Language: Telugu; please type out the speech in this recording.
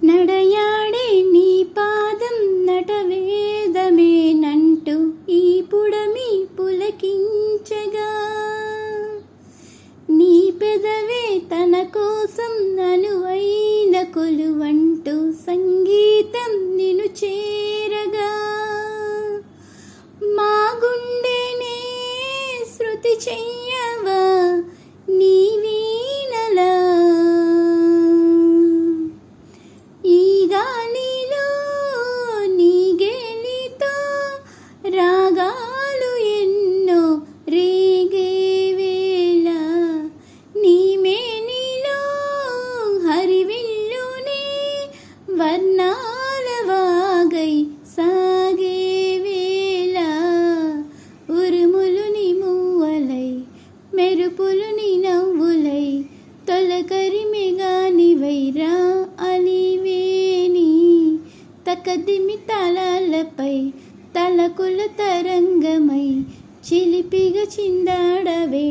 నడయాడే నీ పాదం నటవేదమేనంటూ ఈ పుడమి పులకించగా, నీ పెదవే తన కోసం అనువైన కొలువంటూ సంగీతం నిన్ను చేరగా, మా గుండెనే శృతి చెయ్యవా నీ వీణలా, ఈ గాలిలో నీ గేలితో రాగాలు ఎన్నో రేగే వేళ, నీ మేనిలో హరివిల్లునే వర్ణాల వాగై సాగే వేళ, ఉరుములు నీ మూవలై మెరుపులు నీ నవ్వులై తొలకరిమిగానివై రా అలివేణి, తకదిమి తలాలపై తలకుల తరంగమై చిలిపిగా చిందాడవే.